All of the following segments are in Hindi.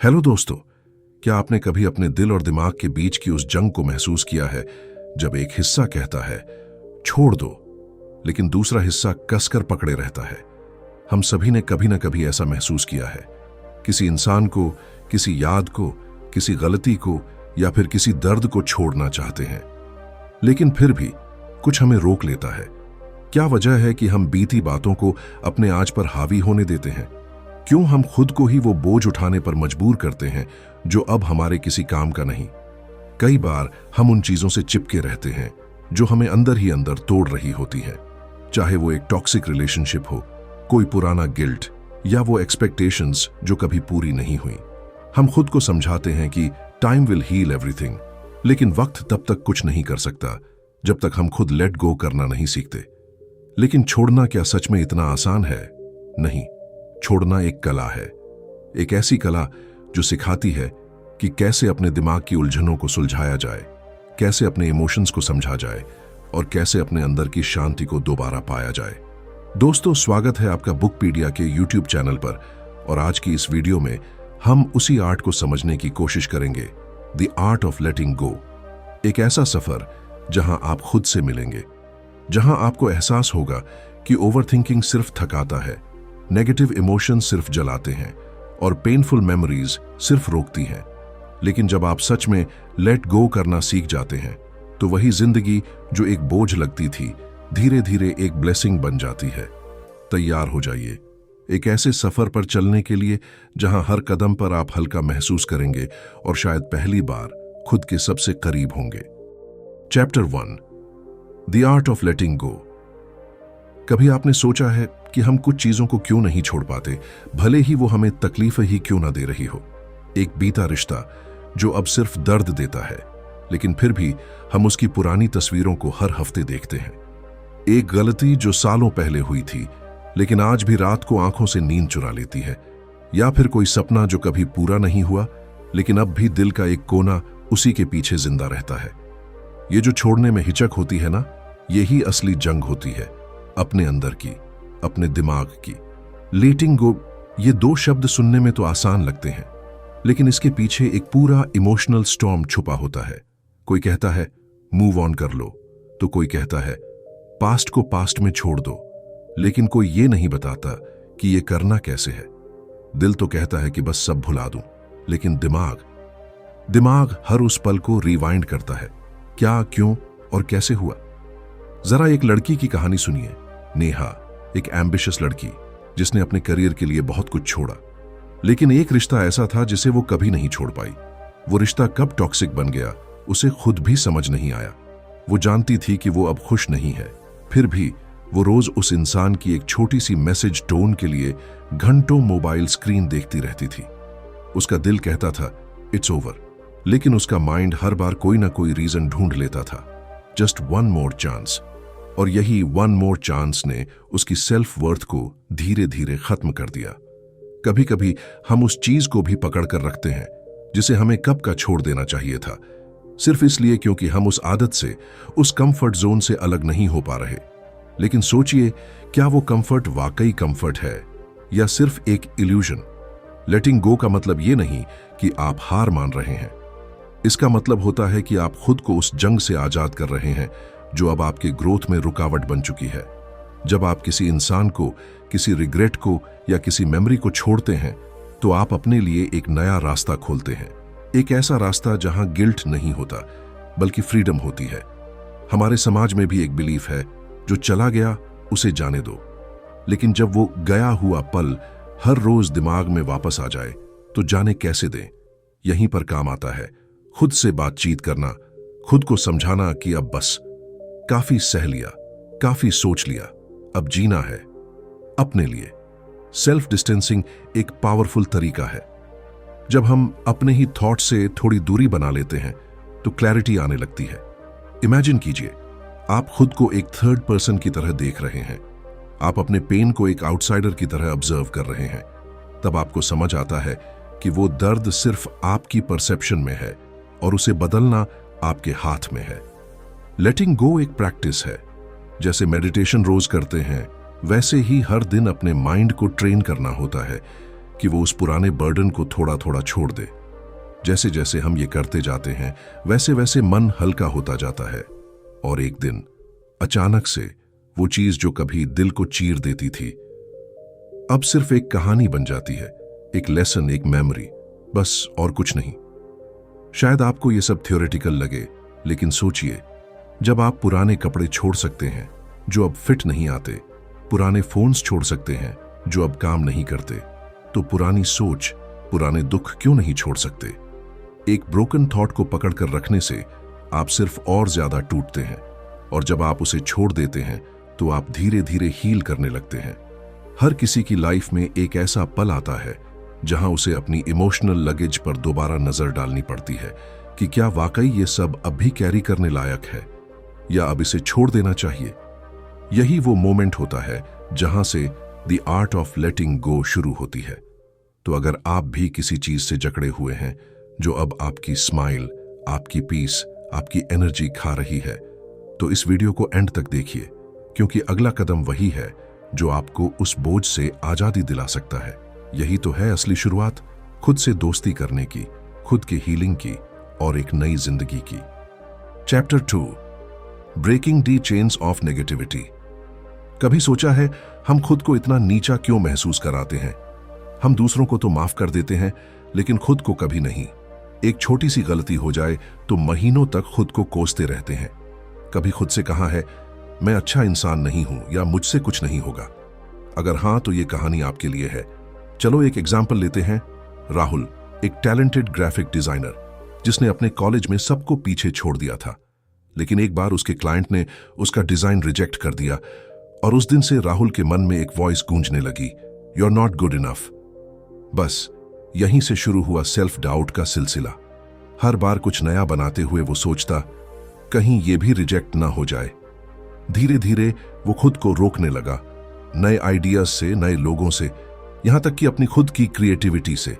हेलो दोस्तों, क्या आपने कभी अपने दिल और दिमाग के बीच की उस जंग को महसूस किया है जब एक हिस्सा कहता है छोड़ दो, लेकिन दूसरा हिस्सा कसकर पकड़े रहता है। हम सभी ने कभी ना कभी ऐसा महसूस किया है। किसी इंसान को, किसी याद को, किसी गलती को या फिर किसी दर्द को छोड़ना चाहते हैं, लेकिन फिर भी कुछ हमें रोक लेता है। क्या वजह है कि हम बीती बातों को अपने आज पर हावी होने देते हैं? क्यों हम खुद को ही वो बोझ उठाने पर मजबूर करते हैं जो अब हमारे किसी काम का नहीं? कई बार हम उन चीजों से चिपके रहते हैं जो हमें अंदर ही अंदर तोड़ रही होती हैं, चाहे वो एक टॉक्सिक रिलेशनशिप हो, कोई पुराना गिल्ट या वो एक्सपेक्टेशंस जो कभी पूरी नहीं हुई। हम खुद को समझाते हैं कि टाइम विल हील एवरीथिंग, लेकिन वक्त तब तक कुछ नहीं कर सकता जब तक हम खुद लेट गो करना नहीं सीखते। लेकिन छोड़ना क्या सच में इतना आसान है? नहीं, छोड़ना एक कला है। एक ऐसी कला जो सिखाती है कि कैसे अपने दिमाग की उलझनों को सुलझाया जाए, कैसे अपने इमोशंस को समझा जाए और कैसे अपने अंदर की शांति को दोबारा पाया जाए। दोस्तों, स्वागत है आपका बुकपीडिया के यूट्यूब चैनल पर। और आज की इस वीडियो में हम उसी आर्ट को समझने की कोशिश करेंगे, द आर्ट ऑफ लेटिंग गो। एक ऐसा सफर जहां आप खुद से मिलेंगे, जहां आपको एहसास होगा कि ओवरथिंकिंग सिर्फ थकाता है, नेगेटिव इमोशंस सिर्फ जलाते हैं और पेनफुल मेमोरीज सिर्फ रोकती हैं। लेकिन जब आप सच में लेट गो करना सीख जाते हैं तो वही जिंदगी जो एक बोझ लगती थी धीरे धीरे एक ब्लेसिंग बन जाती है। तैयार हो जाइए एक ऐसे सफर पर चलने के लिए जहां हर कदम पर आप हल्का महसूस करेंगे और शायद पहली बार खुद के सबसे करीब होंगे। Chapter 1, the art of letting go. कभी आपने सोचा है कि हम कुछ चीजों को क्यों नहीं छोड़ पाते, भले ही वो हमें तकलीफ ही क्यों ना दे रही हो? एक बीता रिश्ता जो अब सिर्फ दर्द देता है, लेकिन फिर भी हम उसकी पुरानी तस्वीरों को हर हफ्ते देखते हैं। एक गलती जो सालों पहले हुई थी लेकिन आज भी रात को आंखों से नींद चुरा लेती है। या फिर कोई सपना जो कभी पूरा नहीं हुआ लेकिन अब भी दिल का एक कोना उसी के पीछे जिंदा रहता है। ये जो छोड़ने में हिचक होती है ना, यही असली जंग होती है, अपने अंदर की, अपने दिमाग की। लेटिंग गो, ये दो शब्द सुनने में तो आसान लगते हैं, लेकिन इसके पीछे एक पूरा इमोशनल स्टॉर्म छुपा होता है। कोई कहता है मूव ऑन कर लो, तो कोई कहता है पास्ट को पास्ट में छोड़ दो, लेकिन कोई ये नहीं बताता कि ये करना कैसे है। दिल तो कहता है कि बस सब भुला दूं, लेकिन दिमाग हर उस पल को रिवाइंड करता है। क्या, क्यों और कैसे हुआ? जरा एक लड़की की कहानी सुनिए, नेहा, एक एम्बिशियस लड़की जिसने अपने करियर के लिए बहुत कुछ छोड़ा, लेकिन एक रिश्ता ऐसा था जिसे वो कभी नहीं छोड़ पाई। वो रिश्ता कब टॉक्सिक बन गया उसे खुद भी समझ नहीं आया। वो जानती थी कि वो अब खुश नहीं है, फिर भी वो रोज उस इंसान की एक छोटी सी मैसेज टोन के लिए घंटों मोबाइल स्क्रीन देखती रहती थी। उसका दिल कहता था इट्स ओवर, लेकिन उसका माइंड हर बार कोई ना कोई रीजन ढूंढ लेता था, जस्ट वन मोर चांस। और यही वन मोर चांस ने उसकी सेल्फ वर्थ को धीरे धीरे खत्म कर दिया। कभी कभी हम उस चीज को भी पकड़ कर रखते हैं जिसे हमें कब का छोड़ देना चाहिए था, सिर्फ इसलिए क्योंकि हम उस आदत से, उस कंफर्ट जोन से अलग नहीं हो पा रहे। लेकिन सोचिए, क्या वो कंफर्ट वाकई कंफर्ट है या सिर्फ एक इल्यूजन? लेटिंग गो का मतलब ये नहीं कि आप हार मान रहे हैं। इसका मतलब होता है कि आप खुद को उस जंग से आजाद कर रहे हैं जो अब आपके ग्रोथ में रुकावट बन चुकी है। जब आप किसी इंसान को, किसी रिग्रेट को या किसी मेमोरी को छोड़ते हैं तो आप अपने लिए एक नया रास्ता खोलते हैं। एक ऐसा रास्ता जहां गिल्ट नहीं होता बल्कि फ्रीडम होती है। हमारे समाज में भी एक बिलीफ है, जो चला गया उसे जाने दो। लेकिन जब वो गया हुआ पल हर रोज दिमाग में वापस आ जाए तो जाने कैसे दें? यहीं पर काम आता है खुद से बातचीत करना, खुद को समझाना कि अब बस काफी सह लिया, काफी सोच लिया, अब जीना है अपने लिए। सेल्फ डिस्टेंसिंग एक पावरफुल तरीका है। जब हम अपने ही थॉट से थोड़ी दूरी बना लेते हैं तो क्लैरिटी आने लगती है। इमेजिन कीजिए, आप खुद को एक थर्ड पर्सन की तरह देख रहे हैं। आप अपने पेन को एक आउटसाइडर की तरह ऑब्जर्व कर रहे हैं। तब आपको समझ आता है कि वो दर्द सिर्फ आपकी परसेप्शन में है और उसे बदलना आपके हाथ में है। लेटिंग गो एक प्रैक्टिस है। जैसे मेडिटेशन रोज करते हैं, वैसे ही हर दिन अपने माइंड को ट्रेन करना होता है कि वो उस पुराने बर्डन को थोड़ा थोड़ा छोड़ दे। जैसे जैसे हम ये करते जाते हैं वैसे वैसे मन हल्का होता जाता है, और एक दिन अचानक से वो चीज जो कभी दिल को चीर देती थी अब सिर्फ एक कहानी बन जाती है, एक लेसन, एक मेमोरी, बस और कुछ नहीं। शायद आपको ये सब थ्योरेटिकल लगे, लेकिन सोचिए, जब आप पुराने कपड़े छोड़ सकते हैं जो अब फिट नहीं आते, पुराने फोन्स छोड़ सकते हैं जो अब काम नहीं करते, तो पुरानी सोच, पुराने दुख क्यों नहीं छोड़ सकते? एक ब्रोकन थॉट को पकड़कर रखने से आप सिर्फ और ज्यादा टूटते हैं, और जब आप उसे छोड़ देते हैं तो आप धीरे धीरे हील करने लगते हैं। हर किसी की लाइफ में एक ऐसा पल आता है जहां उसे अपनी इमोशनल लगेज पर दोबारा नजर डालनी पड़ती है कि क्या वाकई ये सब अब भी कैरी करने लायक है, या अब इसे छोड़ देना चाहिए। यही वो मोमेंट होता है जहां से द आर्ट ऑफ लेटिंग गो शुरू होती है। तो अगर आप भी किसी चीज से जकड़े हुए हैं जो अब आपकी स्माइल, आपकी पीस, आपकी एनर्जी खा रही है, तो इस वीडियो को एंड तक देखिए, क्योंकि अगला कदम वही है जो आपको उस बोझ से आजादी दिला सकता है। यही तो है असली शुरुआत, खुद से दोस्ती करने की, खुद के हीलिंग की, और एक नई जिंदगी की। Chapter 2, breaking the chains of negativity. कभी सोचा है हम खुद को इतना नीचा क्यों महसूस कराते हैं? हम दूसरों को तो माफ कर देते हैं, लेकिन खुद को कभी नहीं। एक छोटी सी गलती हो जाए तो महीनों तक खुद को कोसते रहते हैं। कभी खुद से कहा है, मैं अच्छा इंसान नहीं हूं, या मुझसे कुछ नहीं होगा? अगर हां, तो ये कहानी आपके लिए है। चलो एक एग्जाम्पल लेते हैं। राहुल, एक टैलेंटेड ग्राफिक डिजाइनर, जिसने अपने कॉलेज में सबको पीछे छोड़ दिया था, लेकिन एक बार उसके क्लाइंट ने उसका डिजाइन रिजेक्ट कर दिया, और उस दिन से राहुल के मन में एक वॉइस गूंजने लगी, you are not good enough. बस यहीं से शुरू हुआ सेल्फ डाउट का सिलसिला। हर बार कुछ नया बनाते हुए वो सोचता, कहीं ये भी रिजेक्ट ना हो जाए। धीरे धीरे वो खुद को रोकने लगा, नए आइडियाज से, नए लोगों से, यहां तक कि अपनी खुद की क्रिएटिविटी से,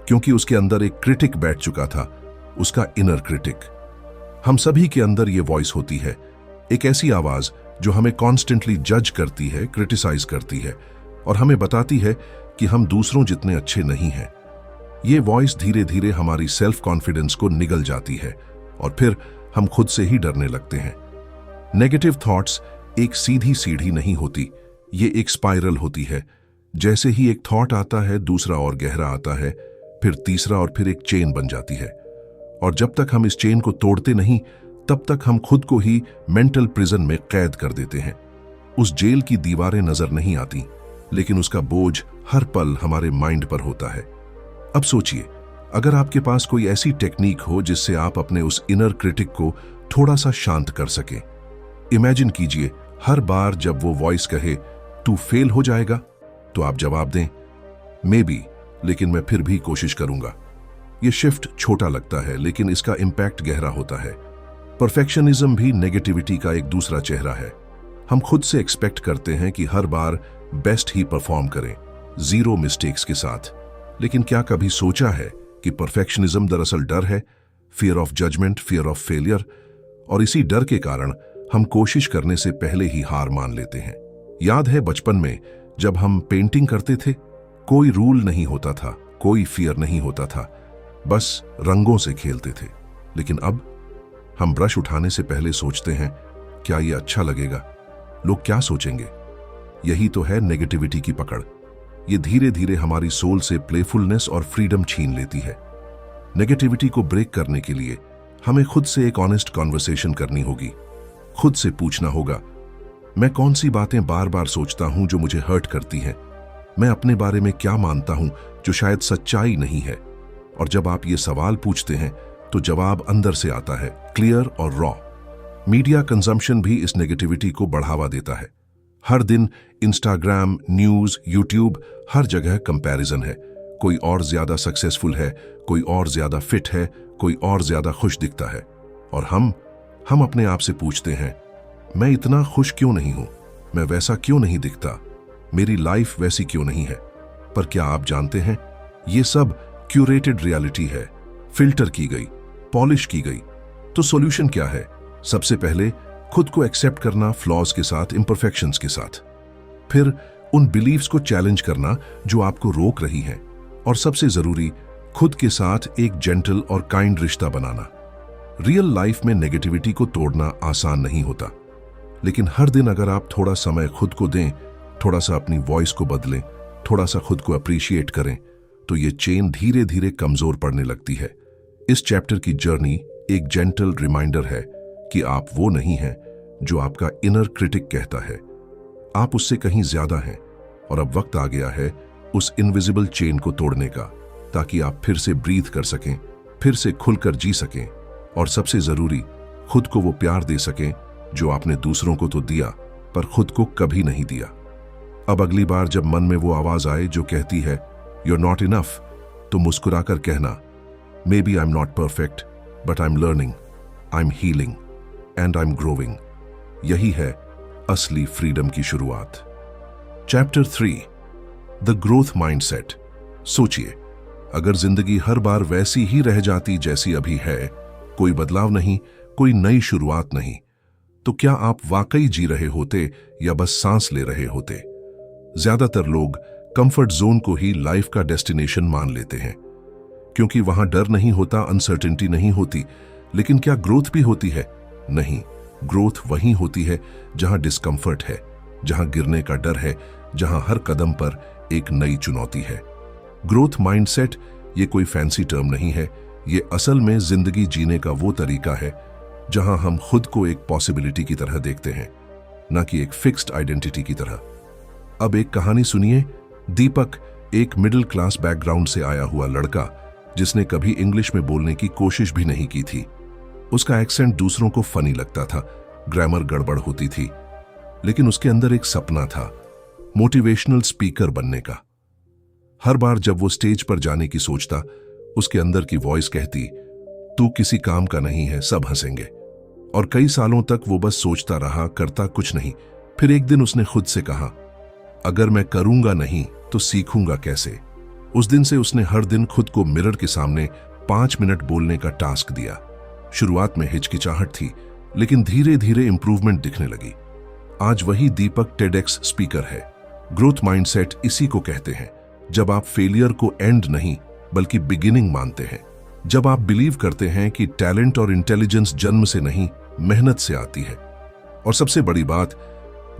क्योंकि उसके अंदर एक क्रिटिक बैठ चुका था, उसका इनर क्रिटिक। हम सभी के अंदर ये वॉइस होती है, एक ऐसी आवाज जो हमें कॉन्स्टेंटली जज करती है, क्रिटिसाइज करती है, और हमें बताती है कि हम दूसरों जितने अच्छे नहीं हैं। ये वॉइस धीरे धीरे हमारी सेल्फ कॉन्फिडेंस को निगल जाती है, और फिर हम खुद से ही डरने लगते हैं। नेगेटिव थॉट्स एक सीधी सीढ़ी नहीं होती, ये एक स्पाइरल होती है। जैसे ही एक थॉट आता है, दूसरा और गहरा आता है, फिर तीसरा, और फिर एक चेन बन जाती है। और जब तक हम इस चेन को तोड़ते नहीं, तब तक हम खुद को ही मेंटल प्रिजन में कैद कर देते हैं। उस जेल की दीवारें नजर नहीं आती, लेकिन उसका बोझ हर पल हमारे माइंड पर होता है। अब सोचिए, अगर आपके पास कोई ऐसी टेक्निक हो जिससे आप अपने उस इनर क्रिटिक को थोड़ा सा शांत कर सकें। इमेजिन कीजिए, हर बार जब वो वॉइस कहे तू फेल हो जाएगा, तो आप जवाब दें, मे बी, लेकिन मैं फिर भी कोशिश करूंगा। ये शिफ्ट छोटा लगता है, लेकिन इसका इंपैक्ट गहरा होता है। परफेक्शनिज्म भी नेगेटिविटी का एक दूसरा चेहरा है। हम खुद से एक्सपेक्ट करते हैं कि हर बार बेस्ट ही परफॉर्म करें, जीरो मिस्टेक्स के साथ। लेकिन क्या कभी सोचा है कि परफेक्शनिज्म दरअसल डर है, fear of judgement, fear of failure, और इसी डर के कारण हम कोशिश करने से पहले ही हार मान लेते हैं। याद है बचपन में जब हम पेंटिंग करते थे, कोई रूल नहीं होता था, कोई फियर नहीं होता था, बस रंगों से खेलते थे। लेकिन अब हम ब्रश उठाने से पहले सोचते हैं, क्या ये अच्छा लगेगा, लोग क्या सोचेंगे? यही तो है नेगेटिविटी की पकड़। ये धीरे धीरे हमारी सोल से प्लेफुलनेस और फ्रीडम छीन लेती है। नेगेटिविटी को ब्रेक करने के लिए हमें खुद से एक ऑनेस्ट कॉन्वर्सेशन करनी होगी। खुद से पूछना होगा, मैं कौन सी बातें बार बार सोचता हूं जो मुझे हर्ट करती हैं? मैं अपने बारे में क्या मानता हूं जो शायद सच्चाई नहीं है? और जब आप ये सवाल पूछते हैं तो जवाब अंदर से आता है, क्लियर और रॉ। मीडिया कंजम्पशन भी इस नेगेटिविटी को बढ़ावा देता है। हर दिन इंस्टाग्राम, न्यूज, यूट्यूब, हर जगह कंपैरिजन है। कोई और ज्यादा सक्सेसफुल है, कोई और ज्यादा फिट है, कोई और ज्यादा खुश दिखता है। और हम अपने आप से पूछते हैं, मैं इतना खुश क्यों नहीं हूं? मैं वैसा क्यों नहीं दिखता? मेरी लाइफ वैसी क्यों नहीं है? पर क्या आप जानते हैं, ये सब क्यूरेटेड रियलिटी है, फिल्टर की गई, पॉलिश की गई। तो सॉल्यूशन क्या है? सबसे पहले खुद को एक्सेप्ट करना, फ्लॉज के साथ, इम्परफेक्शंस के साथ। फिर उन बिलीव्स को चैलेंज करना जो आपको रोक रही हैं। और सबसे जरूरी, खुद के साथ एक जेंटल और काइंड रिश्ता बनाना। रियल लाइफ में नेगेटिविटी को तोड़ना आसान नहीं होता, लेकिन हर दिन अगर आप थोड़ा समय खुद को दें, थोड़ा सा अपनी वॉइस को बदलें, थोड़ा सा खुद को अप्रिशिएट करें, तो ये चेन धीरे धीरे कमजोर पड़ने लगती है। इस चैप्टर की जर्नी एक जेंटल रिमाइंडर है कि आप वो नहीं हैं जो आपका इनर क्रिटिक कहता है। आप उससे कहीं ज्यादा हैं, और अब वक्त आ गया है उस इनविजिबल चेन को तोड़ने का, ताकि आप फिर से ब्रीथ कर सकें, फिर से खुलकर जी सकें, और सबसे जरूरी, खुद को वो प्यार दे सकें जो आपने दूसरों को तो दिया पर खुद को कभी नहीं दिया। अब अगली बार जब मन में वो आवाज आए जो कहती है you're not enough, तो मुस्कुराकर कहना, maybe I'm not perfect, but I'm learning, I'm healing, and I'm growing। यही है असली फ्रीडम की शुरुआत। Chapter 3, the growth mindset. सोचिए, अगर जिंदगी हर बार वैसी ही रह जाती जैसी अभी है, कोई बदलाव नहीं, कोई नई शुरुआत नहीं, तो क्या आप वाकई जी रहे होते या बस सांस ले रहे होते? ज्यादातर लोग कंफर्ट जोन को ही लाइफ का डेस्टिनेशन मान लेते हैं, क्योंकि वहां डर नहीं होता, अनसर्टेनिटी नहीं होती। लेकिन क्या ग्रोथ भी होती है? नहीं, ग्रोथ वहीं होती है जहां डिस्कंफर्ट है, जहां गिरने का डर है, जहां हर कदम पर एक नई चुनौती है। ग्रोथ माइंडसेट ये कोई फैंसी टर्म नहीं है, ये असल में जिंदगी जीने का वो तरीका है जहां हम खुद को एक पॉसिबिलिटी की तरह देखते हैं, ना कि एक फिक्स्ड आइडेंटिटी की तरह। अब एक कहानी सुनिए। दीपक एक मिडिल क्लास बैकग्राउंड से आया हुआ लड़का, जिसने कभी इंग्लिश में बोलने की कोशिश भी नहीं की थी। उसका एक्सेंट दूसरों को फनी लगता था, ग्रामर गड़बड़ होती थी, लेकिन उसके अंदर एक सपना था, मोटिवेशनल स्पीकर बनने का। हर बार जब वो स्टेज पर जाने की सोचता, उसके अंदर की वॉइस कहती, तू किसी काम का नहीं है, सब हंसेंगे। और कई सालों तक वो बस सोचता रहा, करता कुछ नहीं। फिर एक दिन उसने खुद से कहा, अगर मैं करूंगा नहीं तो सीखूंगा कैसे? उस दिन से उसने हर दिन खुद को मिरर के सामने 5 मिनट बोलने का टास्क दिया। शुरुआत में हिचकिचाहट थी, लेकिन धीरे धीरे इंप्रूवमेंट दिखने लगी। आज वही दीपक टेडेक्स स्पीकर है। ग्रोथ माइंडसेट इसी को कहते हैं, जब आप फेलियर को एंड नहीं बल्कि बिगिनिंग मानते हैं। जब आप बिलीव करते हैं कि टैलेंट और इंटेलिजेंस जन्म से नहीं, मेहनत से आती है। और सबसे बड़ी बात,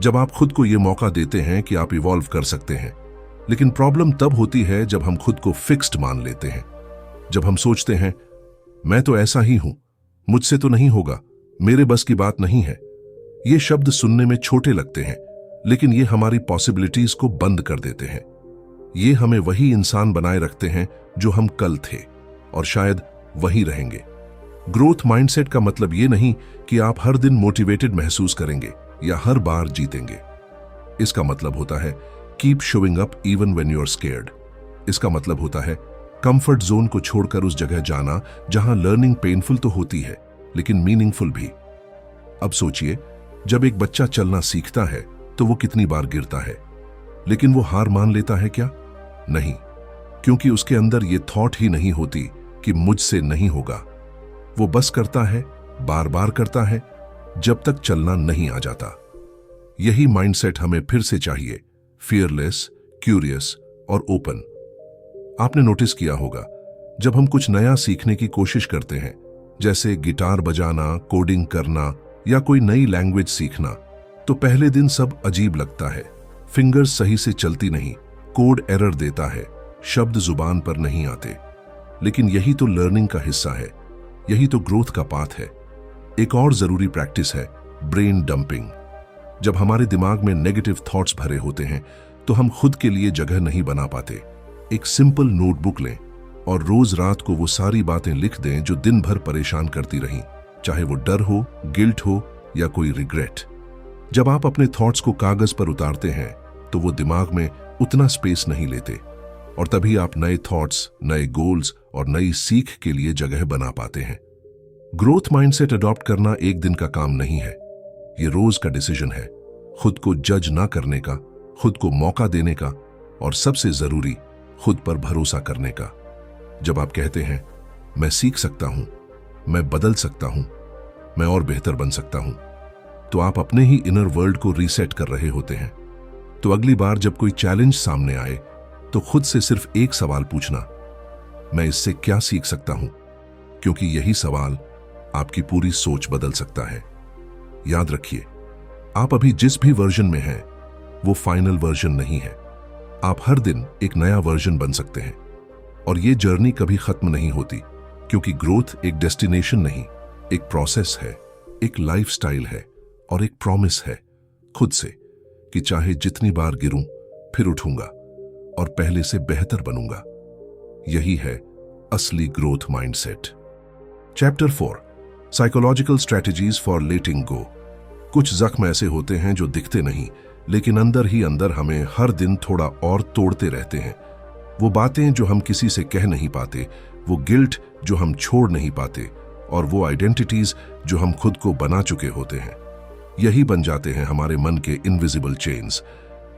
जब आप खुद को यह मौका देते हैं कि आप इवॉल्व कर सकते हैं। लेकिन प्रॉब्लम तब होती है जब हम खुद को फिक्स्ड मान लेते हैं, जब हम सोचते हैं मैं तो ऐसा ही हूं, मुझसे तो नहीं होगा, मेरे बस की बात नहीं है। ये शब्द सुनने में छोटे लगते हैं, लेकिन ये हमारी पॉसिबिलिटीज को बंद कर देते हैं। ये हमें वही इंसान बनाए रखते हैं जो हम कल थे, और शायद वही रहेंगे। ग्रोथ माइंडसेट का मतलब ये नहीं कि आप हर दिन मोटिवेटेड महसूस करेंगे या हर बार जीतेंगे। इसका मतलब होता है keep showing up even when you are scared. इसका मतलब होता है कंफर्ट जोन को छोड़कर उस जगह जाना जहां लर्निंग पेनफुल तो होती है, लेकिन मीनिंगफुल भी। अब सोचिए, जब एक बच्चा चलना सीखता है तो वो कितनी बार गिरता है, लेकिन वो हार मान लेता है क्या? नहीं, क्योंकि उसके अंदर ये थॉट ही नहीं होती कि मुझसे नहीं होगा। वो बस करता है, बार बार करता है, जब तक चलना नहीं आ जाता। यही माइंडसेट हमें फिर से चाहिए, फियरलेस, क्यूरियस और ओपन। आपने नोटिस किया होगा, जब हम कुछ नया सीखने की कोशिश करते हैं, जैसे गिटार बजाना, कोडिंग करना या कोई नई लैंग्वेज सीखना, तो पहले दिन सब अजीब लगता है। फिंगर्स सही से चलती नहीं, कोड एरर देता है, शब्द जुबान पर नहीं आते। लेकिन यही तो लर्निंग का हिस्सा है, यही तो ग्रोथ का पाथ है। एक और जरूरी प्रैक्टिस है ब्रेन डंपिंग। जब हमारे दिमाग में नेगेटिव थॉट्स भरे होते हैं तो हम खुद के लिए जगह नहीं बना पाते। एक सिंपल नोटबुक लें और रोज रात को वो सारी बातें लिख दें जो दिन भर परेशान करती रहीं, चाहे वो डर हो, गिल्ट हो या कोई रिग्रेट। जब आप अपने थॉट्स को कागज पर उतारते हैं तो वो दिमाग में उतना स्पेस नहीं लेते, और तभी आप नए थॉट्स, नए गोल्स और नई सीख के लिए जगह बना पाते हैं। ग्रोथ माइंडसेट अडॉप्ट करना एक दिन का काम नहीं है, ये रोज का डिसीजन है। खुद को जज ना करने का, खुद को मौका देने का, और सबसे जरूरी, खुद पर भरोसा करने का। जब आप कहते हैं मैं सीख सकता हूं, मैं बदल सकता हूं, मैं और बेहतर बन सकता हूं, तो आप अपने ही इनर वर्ल्ड को रीसेट कर रहे होते हैं। तो अगली बार जब कोई चैलेंज सामने आए, तो खुद से सिर्फ एक सवाल पूछना, मैं इससे क्या सीख सकता हूं? क्योंकि यही सवाल आपकी पूरी सोच बदल सकता है। याद रखिए, आप अभी जिस भी वर्जन में हैं, वो फाइनल वर्जन नहीं है। आप हर दिन एक नया वर्जन बन सकते हैं। और ये जर्नी कभी खत्म नहीं होती, क्योंकि ग्रोथ एक डेस्टिनेशन नहीं, एक प्रोसेस है, एक लाइफस्टाइल है और एक प्रॉमिस है खुद से कि चाहे जितनी बार गिरूं, फिर उठूंगा और पहले से बेहतर बनूंगा। यही है असली growth mindset. Chapter 4, psychological strategies for letting go. कुछ जख्म ऐसे होते हैं जो दिखते नहीं, लेकिन अंदर ही अंदर हमें हर दिन थोड़ा और तोड़ते रहते हैं। वो बातें जो हम किसी से कह नहीं पाते, वो गिल्ट जो हम छोड़ नहीं पाते, और वो आइडेंटिटीज जो हम खुद को बना चुके होते हैं। यही बन जाते हैं हमारे मन के इनविजिबल चेन्स।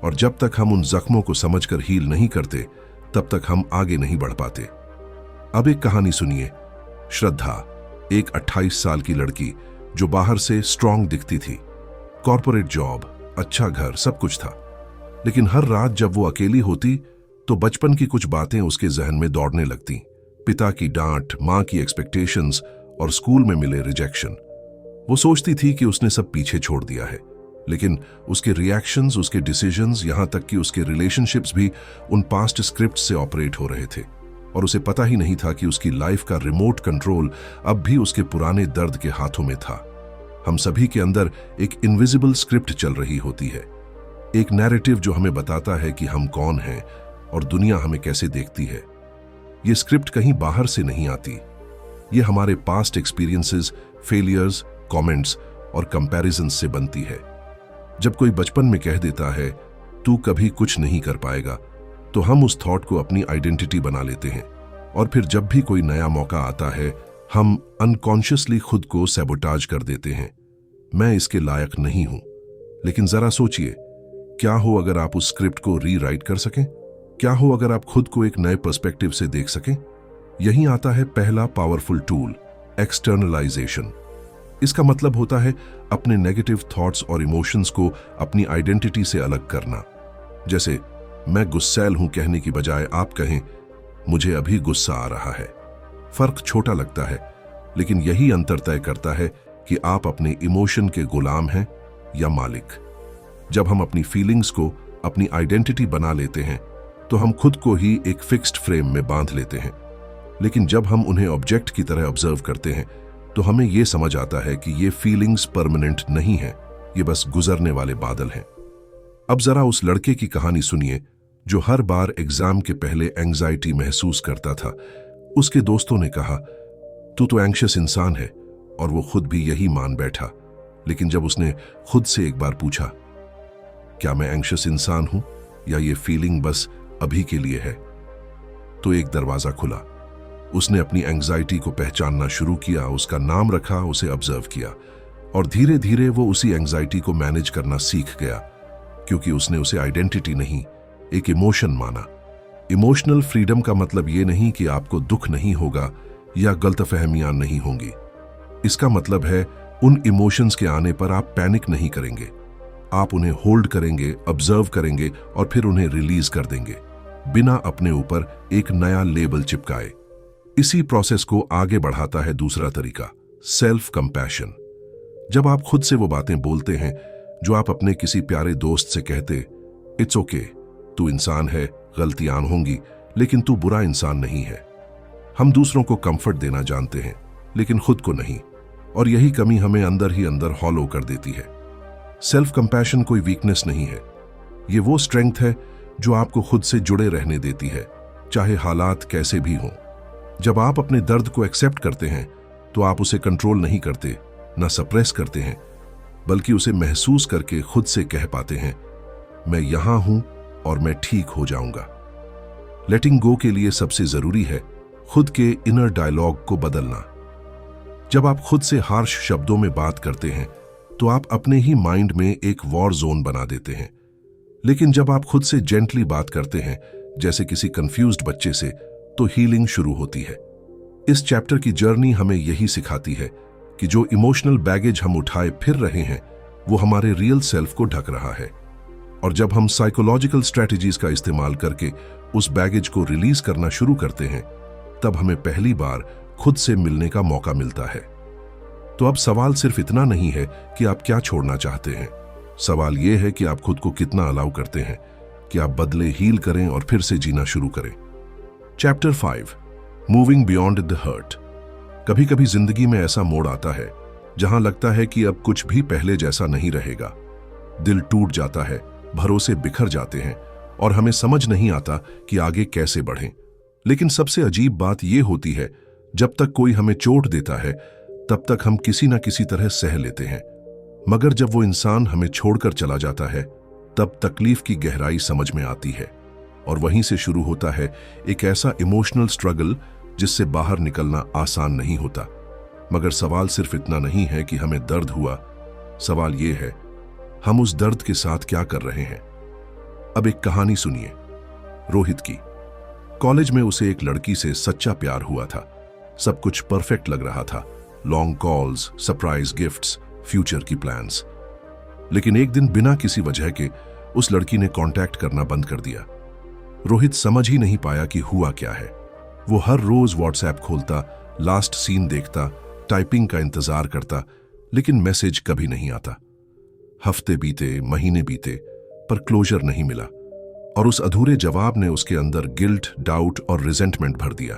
और जब तक हम उन जख्मों को समझकर हील नहीं करते, तब तक हम आगे नहीं बढ़ पाते। अब एक कहानी सुनिए। श्रद्धा, एक 28 साल की लड़की जो बाहर से स्ट्रांग दिखती थी। कॉर्पोरेट जॉब, अच्छा घर, सब कुछ था। लेकिन हर रात जब वो अकेली होती तो बचपन की कुछ बातें उसके जहन में दौड़ने लगती। पिता की डांट, मां की एक्सपेक्टेशंस और स्कूल में मिले रिजेक्शन। वो सोचती थी कि उसने सब पीछे छोड़ दिया है, लेकिन उसके रिएक्शंस, उसके डिसीजंस, यहां तक कि उसके रिलेशनशिप्स भी उन पास्ट स्क्रिप्ट से ऑपरेट हो रहे थे। और उसे पता ही नहीं था कि उसकी लाइफ का रिमोट कंट्रोल अब भी उसके पुराने दर्द के हाथों में था। हम सभी के अंदर एक इनविजिबल स्क्रिप्ट चल रही होती है, एक नैरेटिव जो हमें बताता है कि हम कौन हैं और दुनिया हमें कैसे देखती है। ये स्क्रिप्ट कहीं बाहर से नहीं आती, ये हमारे पास्ट एक्सपीरियंसेस, फेलियर्स, कमेंट्स और कंपैरिजंस से बनती है। जब कोई बचपन में कह देता है तू कभी कुछ नहीं कर पाएगा, तो हम उस थॉट को अपनी आइडेंटिटी बना लेते हैं। और फिर जब भी कोई नया मौका आता है, हम अनकॉन्शियसली खुद को सैबोटाज कर देते हैं। मैं इसके लायक नहीं हूं। लेकिन जरा सोचिए, क्या हो अगर आप उस स्क्रिप्ट को रीराइट कर सकें? क्या हो अगर आप खुद को एक नए पर्सपेक्टिव से देख सकें? यहीं आता है पहला पावरफुल टूल, एक्सटर्नलाइजेशन। इसका मतलब होता है अपने नेगेटिव थॉट्स और इमोशंस को अपनी आइडेंटिटी से अलग करना। जैसे मैं गुस्सैल हूं कहने की बजाय आप कहें मुझे अभी गुस्सा आ रहा है। फर्क छोटा लगता है, लेकिन यही अंतर तय करता है कि आप अपने इमोशन के गुलाम हैं या मालिक। जब हम अपनी फीलिंग्स को अपनी आइडेंटिटी बना लेते हैं, तो हम खुद को ही एक फिक्स्ड फ्रेम में बांध लेते हैं। लेकिन जब हम उन्हें ऑब्जेक्ट की तरह ऑब्जर्व करते हैं, तो हमें यह समझ आता है कि ये फीलिंग्स परमानेंट नहीं है, ये बस गुजरने वाले बादल हैं। अब जरा उस लड़के की कहानी सुनिए जो हर बार एग्जाम के पहले एंजाइटी महसूस करता था। उसके दोस्तों ने कहा तू तो एंग्शियस इंसान है, और वो खुद भी यही मान बैठा। लेकिन जब उसने खुद से एक बार पूछा, क्या मैं एंग्शियस इंसान हूं या ये फीलिंग बस अभी के लिए है, तो एक दरवाजा खुला। उसने अपनी एंग्जाइटी को पहचानना शुरू किया, उसका नाम रखा, उसे ऑब्जर्व किया, और धीरे धीरे वो उसी एंग्जाइटी को मैनेज करना सीख गया, क्योंकि उसने उसे आइडेंटिटी नहीं, एक इमोशन माना। इमोशनल फ्रीडम का मतलब ये नहीं कि आपको दुख नहीं होगा या गलतफहमियां नहीं होंगी। इसका मतलब है उन इमोशंस के आने पर आप पैनिक नहीं करेंगे, आप उन्हें होल्ड करेंगे, ऑब्जर्व करेंगे और फिर उन्हें रिलीज कर देंगे, बिना अपने ऊपर एक नया लेबल चिपकाए। इसी प्रोसेस को आगे बढ़ाता है दूसरा तरीका, सेल्फ कंपैशन। जब आप खुद से वो बातें बोलते हैं जो आप अपने किसी प्यारे दोस्त से कहते, इट्स ओके, तू इंसान है, गलतियां होंगी, लेकिन तू बुरा इंसान नहीं है। हम दूसरों को कंफर्ट देना जानते हैं, लेकिन खुद को नहीं, और यही कमी हमें अंदर ही अंदर हॉलो कर देती है। सेल्फ कंपैशन कोई वीकनेस नहीं है, ये वो स्ट्रेंथ है जो आपको खुद से जुड़े रहने देती है, चाहे हालात कैसे भी हों। जब आप अपने दर्द को एक्सेप्ट करते हैं, तो आप उसे कंट्रोल नहीं करते, ना सप्रेस करते हैं, बल्कि उसे महसूस करके खुद से कह पाते हैं, मैं यहां हूं और मैं ठीक हो जाऊंगा। लेटिंग गो के लिए सबसे जरूरी है खुद के इनर डायलॉग को बदलना। जब आप खुद से हार्श शब्दों में बात करते हैं, तो आप अपने ही माइंड में एक वॉर जोन बना देते हैं। लेकिन जब आप खुद से जेंटली बात करते हैं, जैसे किसी कंफ्यूज्ड बच्चे से, तो हीलिंग शुरू होती है। इस चैप्टर की जर्नी हमें यही सिखाती है कि जो इमोशनल बैगेज हम उठाए फिर रहे हैं, वो हमारे रियल सेल्फ को ढक रहा है। और जब हम साइकोलॉजिकल स्ट्रेटजीज का इस्तेमाल करके उस बैगेज को रिलीज करना शुरू करते हैं, तब हमें पहली बार खुद से मिलने का मौका मिलता है। तो अब सवाल सिर्फ इतना नहीं है कि आप क्या छोड़ना चाहते हैं, सवाल यह है कि आप खुद को कितना अलाउ करते हैं कि आप बदले, हील करें और फिर से जीना शुरू करें। Chapter 5, moving beyond the hurt. कभी कभी जिंदगी में ऐसा मोड़ आता है जहां लगता है कि अब कुछ भी पहले जैसा नहीं रहेगा। दिल टूट जाता है, भरोसे बिखर जाते हैं और हमें समझ नहीं आता कि आगे कैसे बढ़ें। लेकिन सबसे अजीब बात यह होती है, जब तक कोई हमें चोट देता है तब तक हम किसी न किसी तरह सह लेते हैं, मगर जब वो इंसान हमें छोड़कर चला जाता है तब तकलीफ की गहराई समझ में आती है और वहीं से शुरू होता है एक ऐसा इमोशनल स्ट्रगल जिससे बाहर निकलना आसान नहीं होता। मगर सवाल सिर्फ इतना नहीं है कि हमें दर्द हुआ, सवाल यह है हम उस दर्द के साथ क्या कर रहे हैं। अब एक कहानी सुनिए, रोहित की। कॉलेज में उसे एक लड़की से सच्चा प्यार हुआ था। सब कुछ परफेक्ट लग रहा था, long calls, surprise gifts, future की प्लान्स। लेकिन एक दिन बिना किसी वजह के उस लड़की ने कांटेक्ट करना बंद कर दिया। रोहित समझ ही नहीं पाया कि हुआ क्या है। वो हर रोज व्हाट्सएप खोलता, लास्ट सीन देखता, टाइपिंग का इंतजार करता, लेकिन मैसेज कभी नहीं आता। हफ्ते बीते, महीने बीते, पर क्लोजर नहीं मिला और उस अधूरे जवाब ने उसके अंदर गिल्ट, डाउट और रिजेंटमेंट भर दिया।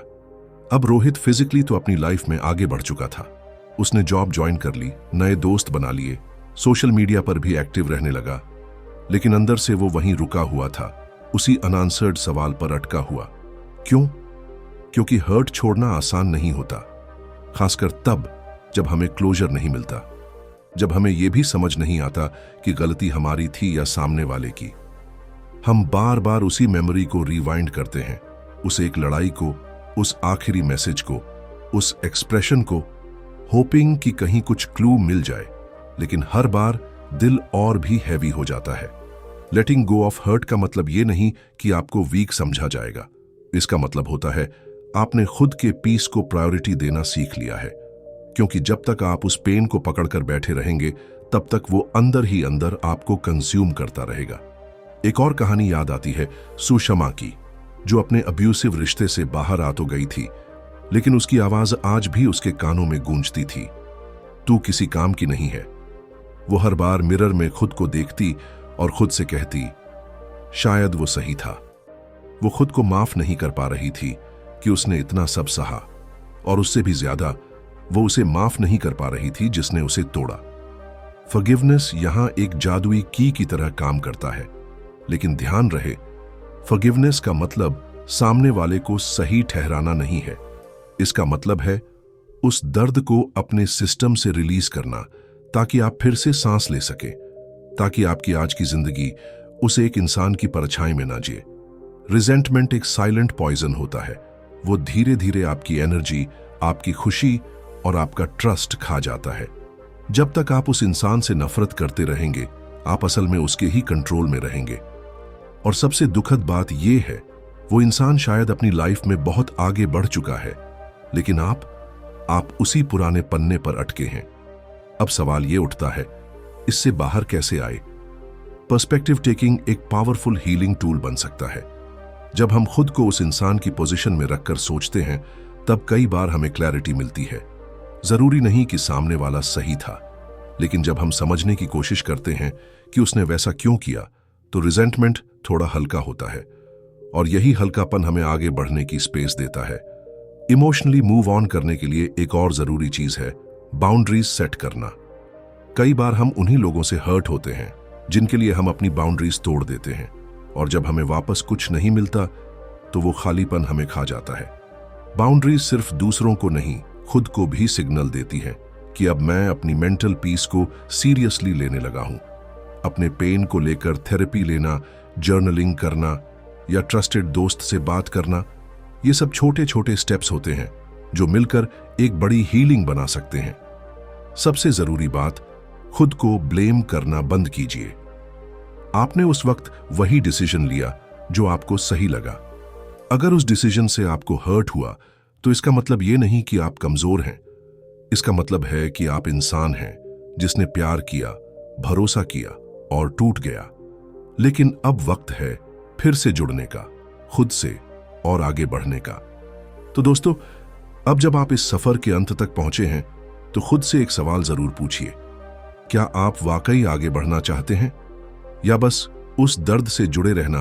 अब रोहित फिजिकली तो अपनी लाइफ में आगे बढ़ चुका था। उसने जॉब ज्वाइन कर ली, नए दोस्त बना लिए, सोशल मीडिया पर भी एक्टिव रहने लगा, लेकिन अंदर से वो वहीं रुका हुआ था, उसी अनआंसर्ड सवाल पर अटका हुआ। क्यों? क्योंकि हर्ट छोड़ना आसान नहीं होता, खासकर तब जब हमें क्लोजर नहीं मिलता, जब हमें यह भी समझ नहीं आता कि गलती हमारी थी या सामने वाले की। हम बार बार उसी मेमोरी को रिवाइंड करते हैं, उस एक लड़ाई को, उस आखिरी मैसेज को, उस एक्सप्रेशन को, होपिंग कि कहीं कुछ क्लू मिल जाए। लेकिन हर बार दिल और भी हैवी हो जाता है। लेटिंग गो ऑफ हर्ट का मतलब ये नहीं कि आपको वीक समझा जाएगा। इसका मतलब होता है आपने खुद के पीस को प्रायोरिटी देना सीख लिया है, क्योंकि जब तक आप उस पेन को पकड़कर बैठे रहेंगे तब तक वो अंदर ही अंदर आपको कंज्यूम करता रहेगा। एक और कहानी याद आती है सुषमा की, जो अपने अब्यूसिव रिश्ते से बाहर आ तो गई थी, लेकिन उसकी आवाज आज भी उसके कानों में गूंजती थी। तू किसी काम की नहीं है। वो हर बार मिरर में खुद को देखती और खुद से कहती, शायद वो सही था। वो खुद को माफ नहीं कर पा रही थी कि उसने इतना सब सहा, और उससे भी ज्यादा वो उसे माफ नहीं कर पा रही थी जिसने उसे तोड़ा। फॉरगिवनेस यहां एक जादुई की तरह काम करता है, लेकिन ध्यान रहे, फॉरगिवनेस का मतलब सामने वाले को सही ठहराना नहीं है। इसका मतलब है उस दर्द को अपने सिस्टम से रिलीज करना, ताकि आप फिर से सांस ले सके, ताकि आपकी आज की जिंदगी उस एक इंसान की परछाई में ना जिए। रिजेंटमेंट एक साइलेंट पॉइजन होता है। वो धीरे धीरे आपकी एनर्जी, आपकी खुशी और आपका ट्रस्ट खा जाता है। जब तक आप उस इंसान से नफरत करते रहेंगे, आप असल में उसके ही कंट्रोल में रहेंगे। और सबसे दुखद बात यह है, वो इंसान शायद अपनी लाइफ में बहुत आगे बढ़ चुका है, लेकिन आप उसी पुराने पन्ने पर अटके हैं। अब सवाल यह उठता है, इससे बाहर कैसे आए? पर्सपेक्टिव टेकिंग एक पावरफुल हीलिंग टूल बन सकता है। जब हम खुद को उस इंसान की पोजीशन में रखकर सोचते हैं, तब कई बार हमें क्लैरिटी मिलती है। जरूरी नहीं कि सामने वाला सही था, लेकिन जब हम समझने की कोशिश करते हैं कि उसने वैसा क्यों किया, तो रिजेंटमेंट थोड़ा हल्का होता है, और यही हल्कापन हमें आगे बढ़ने की स्पेस देता है। इमोशनली मूव ऑन करने के लिए एक और जरूरी चीज है बाउंड्रीज सेट करना। कई बार हम उन्हीं लोगों से हर्ट होते हैं जिनके लिए हम अपनी बाउंड्रीज तोड़ देते हैं, और जब हमें वापस कुछ नहीं मिलता तो वो खालीपन हमें खा जाता है। बाउंड्रीज सिर्फ दूसरों को नहीं, खुद को भी सिग्नल देती है कि अब मैं अपनी मेंटल पीस को सीरियसली लेने लगा हूं। अपने पेन को लेकर थेरेपी लेना, जर्नलिंग करना या ट्रस्टेड दोस्त से बात करना, ये सब छोटे छोटे स्टेप्स होते हैं जो मिलकर एक बड़ी हीलिंग बना सकते हैं। सबसे जरूरी बात, खुद को ब्लेम करना बंद कीजिए। आपने उस वक्त वही डिसीजन लिया जो आपको सही लगा। अगर उस डिसीजन से आपको हर्ट हुआ, तो इसका मतलब ये नहीं कि आप कमजोर हैं। इसका मतलब है कि आप इंसान हैं जिसने प्यार किया, भरोसा किया और टूट गया। लेकिन अब वक्त है फिर से जुड़ने का, खुद से और आगे बढ़ने का। तो दोस्तों, अब जब आप इस सफर के अंत तक पहुंचे हैं तो खुद से एक सवाल जरूर पूछिए, क्या आप वाकई आगे बढ़ना चाहते हैं या बस उस दर्द से जुड़े रहना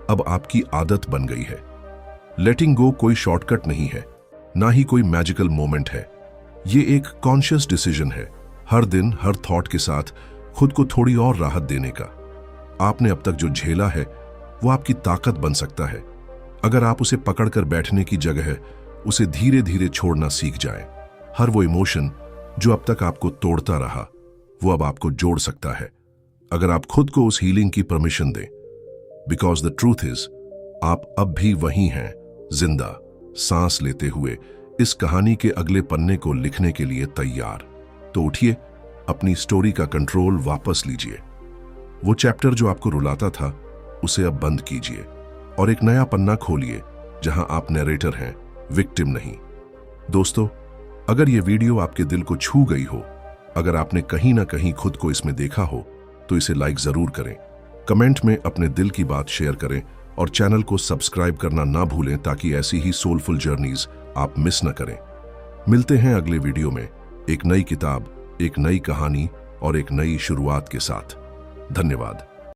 अब आपकी आदत बन गई है? लेटिंग गो कोई शॉर्टकट नहीं है, ना ही कोई मैजिकल मोमेंट है। ये एक कॉन्शियस डिसीजन है, हर दिन हर थॉट के साथ खुद को थोड़ी और राहत देने का। आपने अब तक जो झेला है वो आपकी ताकत बन सकता है, अगर आप उसे पकड़कर बैठने की जगह उसे धीरे धीरे छोड़ना सीख जाएं। हर वो इमोशन जो अब तक आपको तोड़ता रहा वो अब आपको जोड़ सकता है, अगर आप खुद को उस हीलिंग की परमिशन दें। बिकॉज द ट्रूथ इज, आप अब भी वही हैं, जिंदा, सांस लेते हुए इस कहानी के अगले पन्ने को लिखने के लिए तैयार। तो उठिए, अपनी स्टोरी का कंट्रोल वापस लीजिए। वो चैप्टर जो आपको रुलाता था उसे अब बंद कीजिए और एक नया पन्ना खोलिए जहां आप नैरेटर हैं, विक्टिम नहीं। दोस्तों, अगर ये वीडियो आपके दिल को छू गई हो, अगर आपने कहीं ना कहीं खुद को इसमें देखा हो, तो इसे लाइक जरूर करें, कमेंट में अपने दिल की बात शेयर करें और चैनल को सब्सक्राइब करना ना भूलें ताकि ऐसी ही सोलफुल जर्नीज आप मिस न करें। मिलते हैं अगले वीडियो में एक नई किताब, एक नई कहानी और एक नई शुरुआत के साथ। धन्यवाद।